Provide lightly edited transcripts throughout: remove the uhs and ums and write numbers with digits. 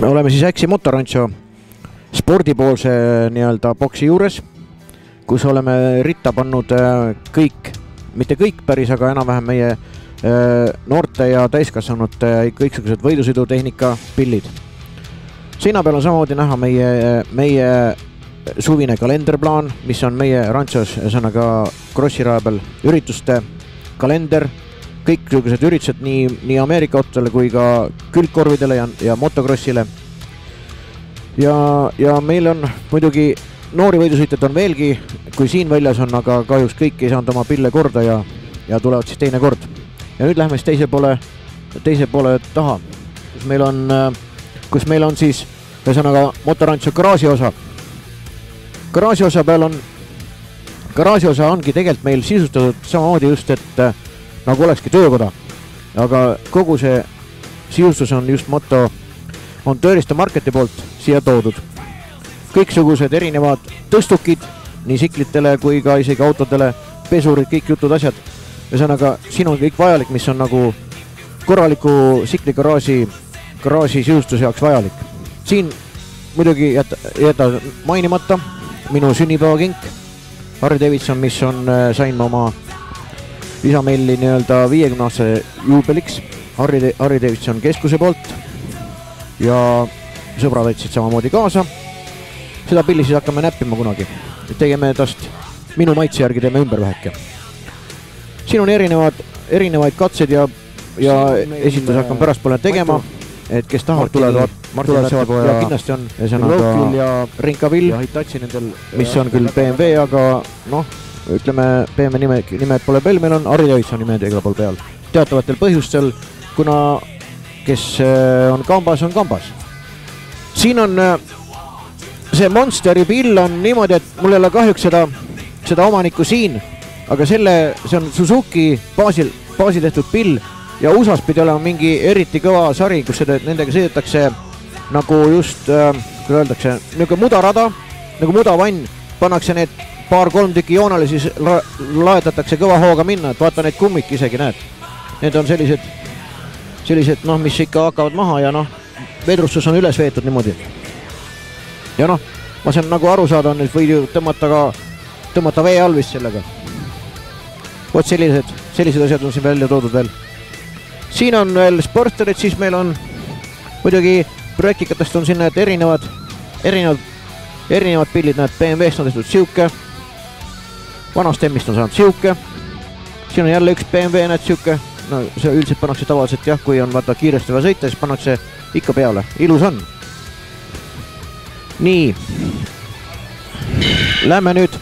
Me oleme siis Äksi Motorancho spordipoolse nii-öelda boksi juures, kus oleme ritta pannud kõik, mitte kõik päris, aga enam-vähem meie noorte ja täiskasvanute kõiksugused võidusõidutehnika pillid. Seina peal on samamoodi näha meie suvine kalenderplaan, mis on meie ranchos sõnaga Krossiraja peal ürituste kalender, kõiksugused üritused nii Ameerika autodele kui ka külgkorvidele ja motokrossile. Ja meil on muidugi noori võidusõitjad on veelgi, kui siin väljas on, aga kahjuks kõik ei saanud oma pille korda ja tulevad siis teine kord. Ja nüüd lähme siis teise poole taha, kus meil on siis ühesõnaga Motorancho garaaži osa. Garaaži osa ongi tegelikult meil sisustatud samamoodi just, et nagu olekski töökoda, aga kogu see sisustus on just montööriste marketi poolt siia toodud. Kõiksugused erinevad tõstukid, nii siklitele kui ka isegi autodele, pesurid, kõik jutud asjad. Ühesõnaga, siin on kõik vajalik, mis on nagu korraliku sikligaraaži sisustus jaoks vajalik. Siin muidugi jäta mainimata minu sünnipäevakink Harley Davidson, mis sain oma lisameili nii-öelda 50-aastase juubeliks Harley Davidson keskuse poolt ja sõbrad võtsid samamoodi kaasa. Seda pilli siis hakkame näppima kunagi. Tegeme tast minu maitse järgi teeme ümber väheke. Siin on erinevaid katsed ja esitus hakkame pärast poole tegema, et kes tahavad tulevad ja kindlasti on Loukil ja Rinkavill, mis on küll BMW, aga noh, ütleme BMW nimed pole peal, meil on Harley Davidson nimed igal pool peal. Teatavatel põhjustel, kuna kes on kambas, on kambas. Siin on see Monsteri pill on niimoodi, et mul ei ole kahjuks seda omanikku siin, aga see on Suzuki baasil tehtud pill ja USAs pidi olema mingi eriti kõva sari, kus nendega sõidetakse nagu just, kui öeldakse, niisugune mudarada, nagu mudavann, pannakse need paar-kolm tükki joonale, siis laetatakse kõva hooga minna, et vaata neid kummik isegi näed. Need on sellised, noh, mis ikka hakkavad maha ja noh, vedrustus on üles veetud niimoodi. Ja noh, ma saan nagu aru saada, et võid ju tõmmata vee all vist sellega. Vot sellised asjad on siin välja toodud veel. Siin on veel sporterid, siis meil on muidugi projektikatest on siin need erinevad pillid, näed BMW-st on tehtud siuke, vanast emmist on saanud siuke, siin on jälle üks BMW, näed siuke, no see üldiselt pannakse tavaliselt jah, kui on vaata kiiresti vaja sõita, siis pannakse ikka peale, ilus on. Nii, lähme nüüd,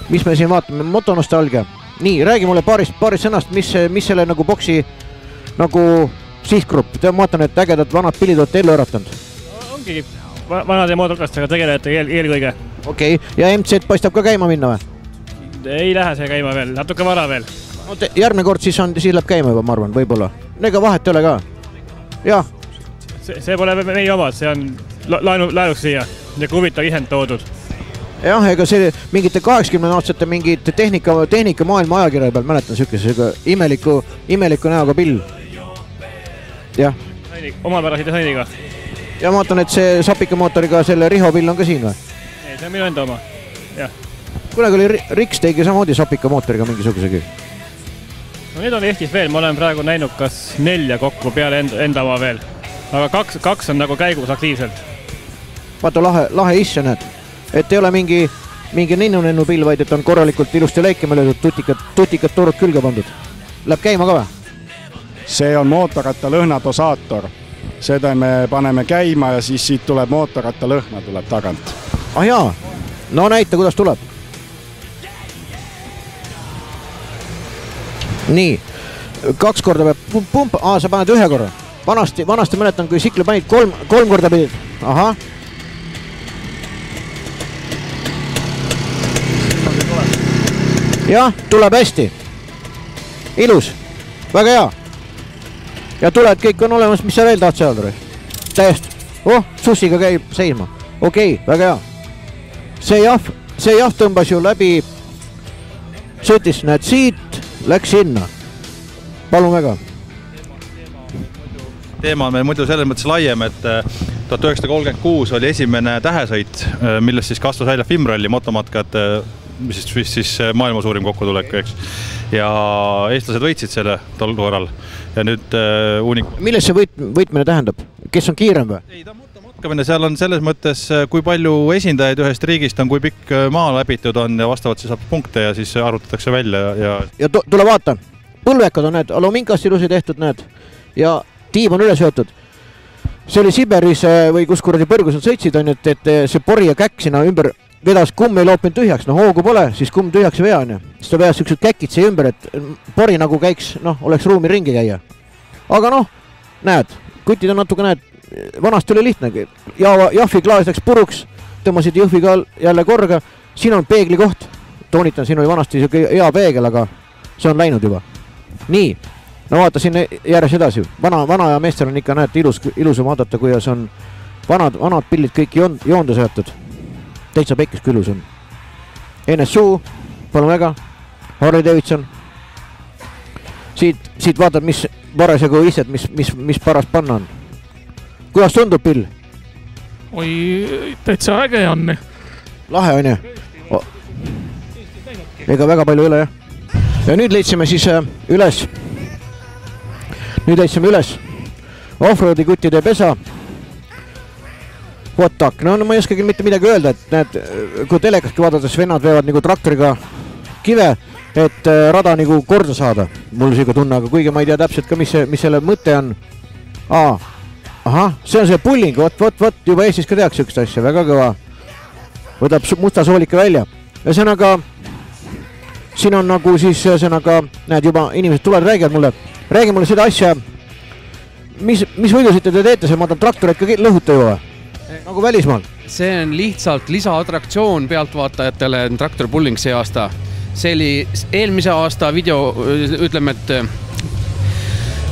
mis me siin vaatame, motonostalgia. Nii, räägi mulle paarist sõnast, mis selle nagu boksi nagu sihtgrupp. Ma vaatan, et ägedad vanad pillid olete ellu äratanud. Ongi vanade moodokastega tegelejate eelkõige. Okei, ja MC paistab ka käima minna või? Ei lähe see käima veel, natuke vara veel. No, järgmine kord siis läheb käima juba, ma arvan, võib-olla. Ega vahet ei ole ka. Jah. See pole meie omad, see on laenuks siia. Ja huvitav ihend toodud. Jah, ega see mingite 80-aastate mingid tehnika maailma ajakirja peal mäletan sükese imeliku näoga pill. Jah. Omapärase disainiga. Ja ma vaatan, et see sapikamootoriga selle Riho pill on ka siin või? Ei, see on minu enda oma. Jah. Kunagi oli Riks tegi samamoodi sapikamootoriga mingisugusegi. No need on Eestis veel, ma olen praegu näinud kas 4 kokku peale enda oma veel. Aga 2 on nagu käigus aktiivselt. Vaata lahe isse näed. Et ei ole mingi ninnu pill, vaid et on korralikult ilusti leikima löödud, tutikad turud külge pandud. Läheb käima ka või? See on mootorratta lõhnadosaator. Seda me paneme käima ja siis siit tuleb mootorratta lõhna tuleb tagant. Ah jaa, no näita, kuidas tuleb. Nii, 2 korda peab pump, sa paned 1 korra. Vanasti mäletan, kui sikli panid 3 korda pidid. Ahah. Jah, tuleb hästi. Ilus, väga hea. Ja tuled, kõik on olemas, mis sa veel tahad seal? Täiesti, sussiga käib seisma. Okei, väga hea. See jah tõmbas ju läbi, sõitis, näed siit, läks sinna. Palun väga. teema on meil muidu selles mõttes laiem, et 1936 oli esimene tähesõit, millest siis kasvas välja FIM-ralli motomatkad, mis siis maailma suurim kokkutulek, eks. Ja eestlased võitsid selle tol korral. Ja nüüd Milles see võitmine tähendab? Kes on kiirem või? Ei, ta motomatkamine, seal on selles mõttes, kui palju esindajaid ühest riigist on, kui pikk maa läbitud on ja vastavalt siis saab punkte ja siis arvutatakse välja. Ja tule vaata, põlvekad on need, aluminkast ilusi tehtud need ja tiib on üles võetud. See oli Siberis või kus kuradi põrgus on sõitsid, on, et see pori ja käkk sinna ümber vedas, kumm ei loopinud tühjaks, hoogu pole, siis kumm tühjaks vea on. Siis ta vedas siuksed käkid see ümber, et pori nagu käiks, oleks ruumi ringi käia. Aga näed, kutid on natuke näed, vanasti oli lihtne. Jahvi klaas läks puruks, tõmmasid jõhvi ka jälle korga. Siin on peegli koht. Toonitan, siin oli vanasti hea peegel, aga see on läinud juba. Nii. No vaata siin järjes edasi. Vana ja meestel on ikka näed ilusam vaadata, kui on vanad pillid kõik joonda seatud. Täitsa pekkis kui ilus on. NSU, palun väga. Harley Davidson. Siit vaatad, mis parasjagu istet, mis paras panna on. Kuidas tundub pill? Oi, täitsa äge on. Lahe on ju? Ega väga palju üle, jah. Ja nüüd leidsime siis üles. Nüüd leidsime üles offroadi kuttide pesa. What-tak, no ma ei oskagi mitte midagi öelda, et näed, kui telekaski vaadates vennad veevad nagu traktoriga kive, et rada nagu korda saada. Mul siuke tunne, aga kuigi ma ei tea täpselt ka, mis selle mõte on. Ahah, see on see pulling, vot, juba Eestis ka tehakse üks asja, väga kõva. Võtab musta soolike välja. Ühesõnaga, siin on nagu siis, näed juba inimesed tulevad, räägi mulle seda asja, mis võidusid te teete, see ma tahan traktorit ka lõhuta juba, nagu välismaal. See on lihtsalt lisaatraktsioon pealtvaatajatele traktor pulling see aasta. See oli eelmise aasta video, ütleme, et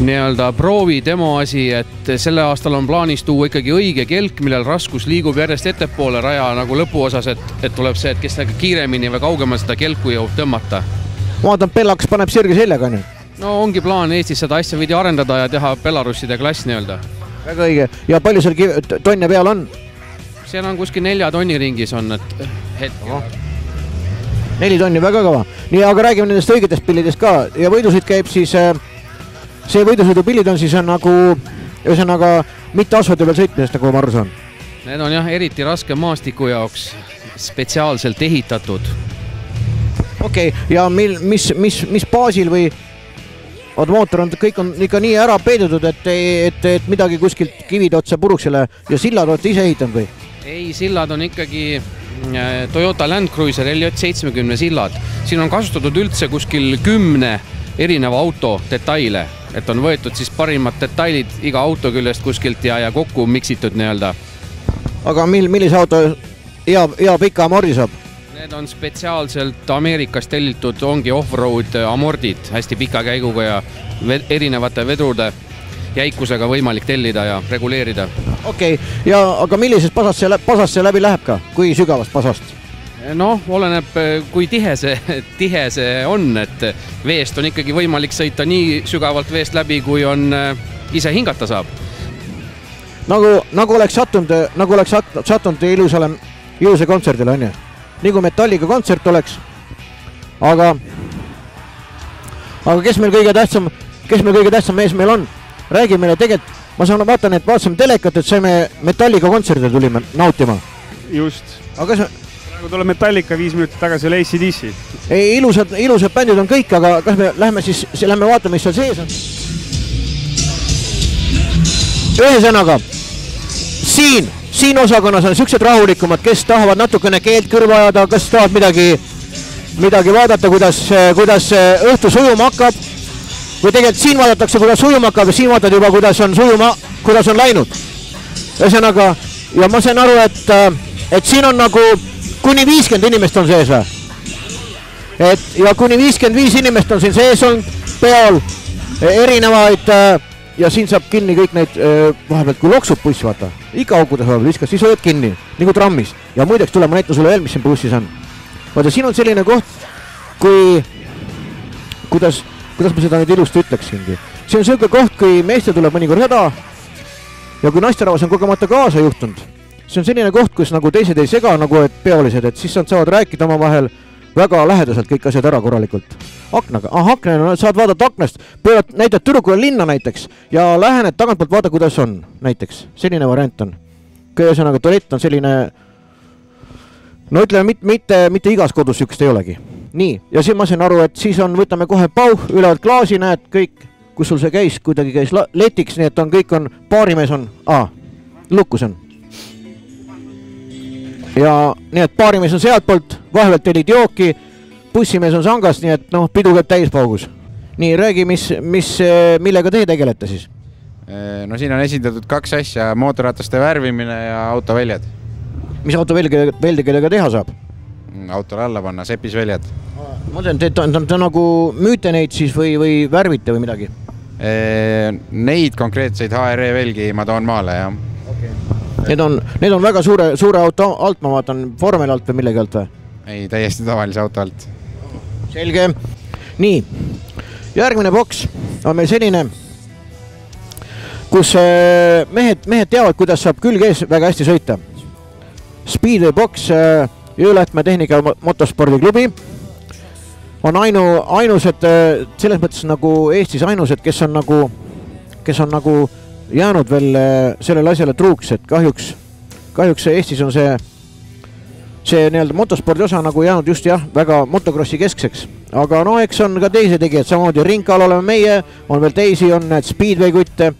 nii-öelda proovi demo asi, et selle aastal on plaanis tuua ikkagi õige kelk, millel raskus liigub järjest ettepoole raja nagu lõpuosas, et tuleb see, et kes kiiremini või kaugemal seda kelku jõub tõmmata. Ma vaatan, Pellaks paneb sirgi seljaga nüüd. No ongi plaan Eestis seda asja võidi arendada ja teha Belarusside klass nii-öelda. Väga õige. Ja palju seal tonne peal on? Seal on kuskil 4 tonni ringis on, et hetkel. 4 tonni, väga kõva. Nii, aga räägime nendest õigetest pillidest ka. Ja võidusõit käib siis, see võidusõidu pillid on siis nagu, ühesõnaga, mitte asfaldi peal sõitmisest, nagu ma aru saan. Need on jah, eriti raske maastiku jaoks spetsiaalselt ehitatud. Okei, ja mis baasil või mootor on, kõik on ikka nii ära peidetud, et midagi kuskilt kivide otsa puruksele ja sillad olete ise ehitanud või? Ei, sillad on ikkagi Toyota Land Cruiser LJ70 sillad. Siin on kasutatud üldse kuskil 10 erineva auto detaile, et on võetud siis parimad detailid iga auto küljest kuskilt ja kokku miksitud nii-öelda. Aga millise auto hea pika amordi saab? Need on spetsiaalselt Ameerikast tellitud, ongi off-road amordid, hästi pika käiguga ja erinevate vedrude jäikusega võimalik tellida ja reguleerida. Okei, ja aga millisest pasast see läbi läheb ka? Kui sügavast pasast? Noh, oleneb kui tihe see on, et veest on ikkagi võimalik sõita nii sügavalt veest läbi, kui on ise hingata saab. Nagu oleks sattunud ilusa kontserdile, on ju? Nii kui Metalliga kontsert oleks, aga kes meil kõige tähtsam mees meil on? Räägi meile tegelikult, ma vaatan, et vaatasime telekat, et saime Metalliga kontserdile tulime nautima. Just. Aga kas praegu tuleb Metallica 5 minutit tagasi oli AC/DC. Ei, ilusad bändid on kõik, aga kas me lähme vaatame, mis seal sees on? Ühesõnaga, siin osakonnas on siuksed rahulikumad, kes tahavad natukene keelt kõrva ajada, kas tahavad midagi vaadata, kuidas õhtu sujuma hakkab. Või tegelikult siin vaadatakse, kuidas sujuma hakkab ja siin vaatad juba, kuidas on läinud. Ühesõnaga, ja ma sain aru, et siin on nagu kuni 50 inimest on sees või? Ja kuni 55 inimest on siin sees on peal erinevaid ja siin saab kinni kõik neid vahepealt, kui loksub buss, vaata. Iga aukudes vahepeal viskas, siis oled kinni, nagu trammis. Ja muideks tuleb ma näitan sulle veel, mis siin bussis on. Vaata, siin on selline koht, kuidas ma seda nüüd ilusti ütleksingi. See on selline koht, kui meeste tuleb mõnikord häda ja kui naisterahvas on kogemata kaasa juhtunud, see on selline koht, kus nagu teised ei sega nagu et peolised, et siis nad saavad rääkida oma vahel väga lähedaselt kõik asjad ära korralikult. Aknaga, akna, saad vaadata aknast, pöörad, näitad Tüdrukule linna näiteks ja lähened tagantpoolt vaada, kuidas on näiteks. Selline variant on. Ühesõnaga, tualett on selline, no ütleme, mitte igas kodus sükest ei olegi. Nii, ja siin ma sain aru, et siis on, võtame kohe pauh, ülevalt klaasi, näed kõik, kus sul see käis, kuidagi käis letiks, nii et on, kõik on, paarimees on, lukus on. Ja nii, et paarimees on sealt poolt, vahepealt telid jooki, bussimees on sangast, nii et noh, pidu käib täispaugus. Nii, räägi, millega te tegelete siis? No siin on esindatud 2 asja, mootorrataste värvimine ja autoväljad. Mis autoväljadega teha saab? Autole alla panna, sepisväljad. Ma tean, te nagu müüte neid siis või värvite või midagi? Neid konkreetseid HRE välgi ma toon maale, jah. Okay. Need on väga suure auto alt, ma vaatan Formel alt või millegi alt või? Ei, täiesti tavalise auto alt. Selge. Nii, järgmine boks on meil selline, kus mehed teavad, kuidas saab külg ees väga hästi sõita. Speedway box Jõelähtme Tehnika motospordiklubi on ainused, selles mõttes nagu Eestis ainused, kes on nagu jäänud veel sellele asjale truuks, et kahjuks Eestis on see nii-öelda motospordi osa nagu jäänud just jah, väga motocrossi keskseks. Aga no eks on ka teisi tegijad, samamoodi Rinkal oleme meie, on veel teisi, on need Speedway kutte.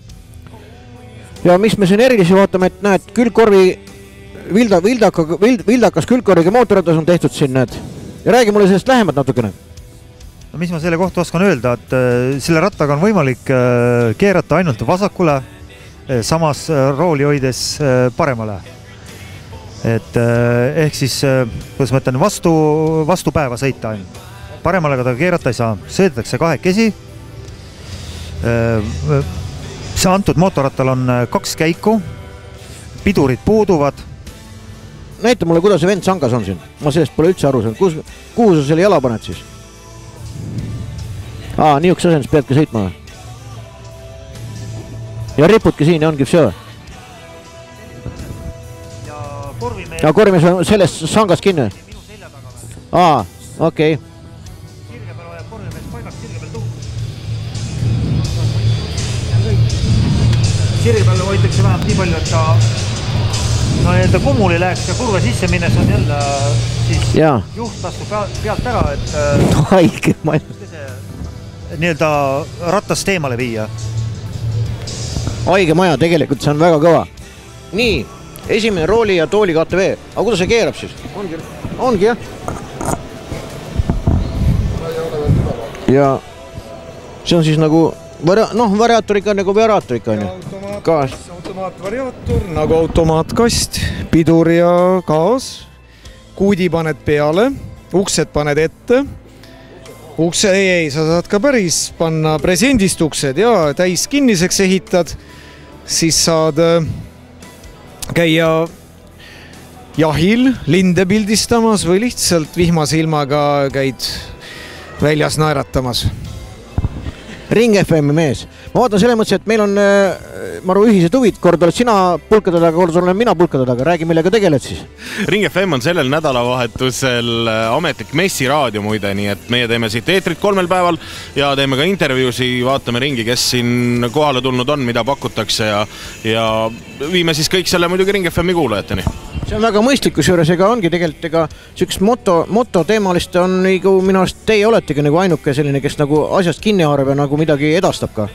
Ja mis me siin erilisi vaatame, et näed, külgkorvi vildakas külgkorviga mootorratas on tehtud siin, näed. Ja räägi mulle sellest lähemalt natukene. No mis ma selle kohta oskan öelda, et selle rattaga on võimalik keerata ainult vasakule, samas rooli hoides paremale. Et ehk siis, kuidas ma ütlen, vastu päeva sõita ainult. Paremale ta keerata ei saa. Sõidetakse kahekesi. See antud mootorrattal on 2 käiku, pidurid puuduvad. Näita mulle, kuidas see vend sangas on siin. Ma sellest pole üldse aru saanud. Kuhu sa selle jala paned siis? Niisuguse asendus peadki sõitma. Ja ripudki siin ja ongi see. Ja korvimees on sellest sangast kinni. Okei. Sirge peal hoiab korvimees paigast sirge peal tuhk. Sirge peal hoitakse vähemalt nii palju, et ta kummuli läheks ja kurve sisse minnes on jälle siis juht astub pealt ära, et haige maja. Nii-öelda ratast eemale viia. Haige maja, tegelikult see on väga kõva. Nii, esimene rooli ja tooli KTV. Aga kuidas see keerab siis? Ongi jah. Ja see on siis nagu variaatorika nagu variaatorika on ju. Automaatvariaator, nagu automaatkast, pidur ja gaas, kuudi paned peale, uksed paned ette. Ei, sa saad ka päris panna presendist uksed ja täis kinniseks ehitad, siis saad käia jahil, linde pildistamas või lihtsalt vihmase ilmaga käid väljas naeratamas. Ring FM mees. Ma vaatan selle mõttes, et meil on maru ühised huvid, kord oled sina pulkade taga, kord olen mina pulkade taga. Räägi, millega tegeled siis? Ring FM on sellel nädalavahetusel ametlik messiraadio muide, nii et meie teeme siit eetrit 3 päeval ja teeme ka intervjuusi, vaatame ringi, kes siin kohale tulnud on, mida pakutakse ja viime siis kõik selle muidugi Ring FM-i kuulajateni. See on väga mõistlikus juures, ega ongi tegelikult sükest moto teemalist on nagu minu arust teie oletegi nagu ainuke selline, kes nagu asjast kinni haarab ja nagu midagi edastab ka.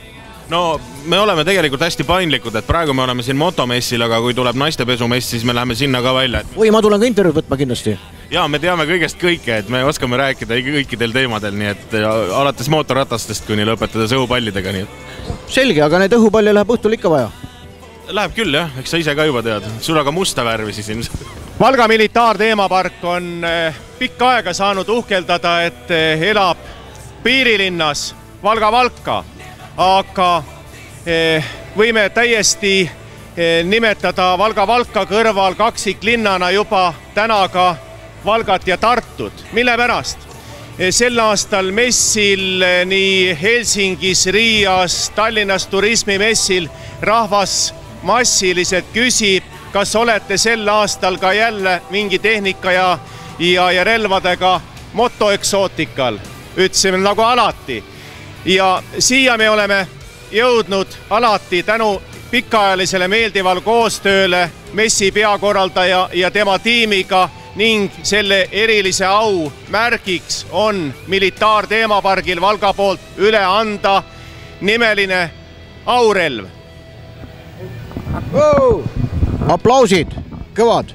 No me oleme tegelikult hästi paindlikud, et praegu me oleme siin motomessil, aga kui tuleb naistepesumess, siis me läheme sinna ka välja. Või ma tulen ka intervjuud võtma kindlasti. Jaa, me teame kõigest kõike, et me oskame rääkida kõikidel teemadel, nii et alates mootorratastest kuni lõpetades õhupallidega. Nii et. Selge, aga neid õhupalle läheb õhtul ikka vaja? Läheb küll jah, eks sa ise ka juba tead. Sul aga musta värvi siis ilmselt. Valga militaarteemapark on pikka aega saanud uhkeldada, et elab piirilinnas Valga-Valka. Aga võime täiesti nimetada Valga-Valka kõrval kaksiklinnana juba täna ka Valgat ja Tartut. Mille pärast? Sel aastal messil nii Helsingis, Riias, Tallinnas turismimessil rahvas massiliselt küsib, kas olete sel aastal ka jälle mingi tehnika ja relvadega motoeksootikal. Ütlesime nagu alati. Ja siia me oleme jõudnud alati tänu pikaajalisele meeldivale koostööle messi peakorraldaja ja tema tiimiga ning selle erilise au märgiks on militaarteemapargil Valga poolt üle anda nimeline aurelv. Aplausid, kõvad.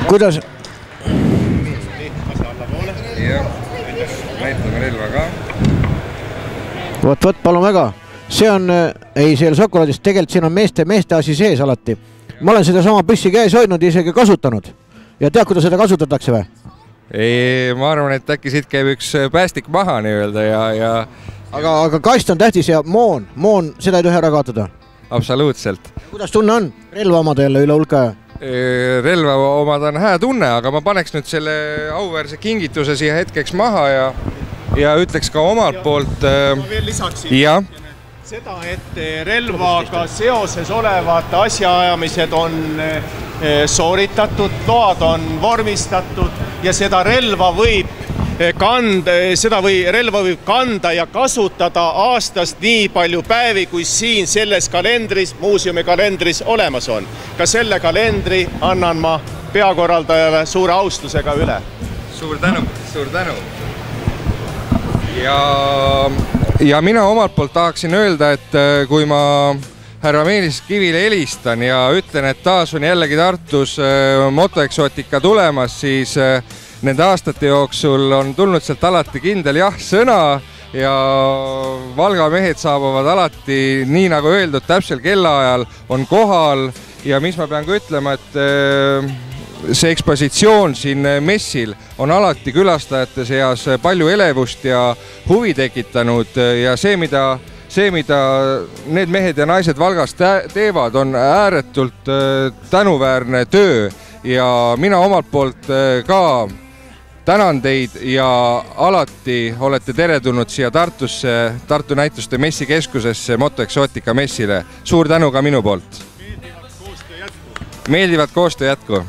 Kuidas? Näitame relva ka. Võt, palun väga. See on, ei seal šokolaadist, tegelikult siin on meeste asi sees alati. Ma olen seda sama püssi käes hoidnud ja isegi kasutanud. Ja tead, kuidas seda kasutatakse või? Ei, ma arvan, et äkki siit käib üks päästik maha nii-öelda ja... Aga kast on tähtis ja moon, seda ei tohi ära kaotada. Absoluutselt. Kuidas tunne on relva omada jälle üle hulka? Relva omada on hää tunne, aga ma paneks nüüd selle auväärse kingituse siia hetkeks maha ja ütleks ka omalt poolt... Ma veel lisaksin seda, et relvaga seoses olevad asjaajamised on sooritatud, load on vormistatud ja seda relva võib kanda ja kasutada aastast nii palju päevi, kui siin selles kalendris, muuseumi kalendris olemas on. Ka selle kalendri annan ma peakorraldajale suure austusega üle. Suur tänu. Ja mina omalt poolt tahaksin öelda, et kui ma härra Meelis Kivile helistan ja ütlen, et taas on jällegi Tartus motoeksootika tulemas, siis nende aastate jooksul on tulnud sealt alati kindel jah-sõna ja Valga mehed saabavad alati, nii nagu öeldud, täpsel kellaajal on kohal ja mis ma pean ka ütlema, et see ekspositsioon siin messil on alati külastajate seas palju elevust ja huvi tekitanud ja see, mida need mehed ja naised Valgas teevad, on ääretult tänuväärne töö ja mina omalt poolt ka tänan teid ja alati olete teretulnud siia Tartusse, Tartu näituste messikeskusesse, motoeksootika messile. Suur tänu ka minu poolt. Meeldivat koostöö jätku.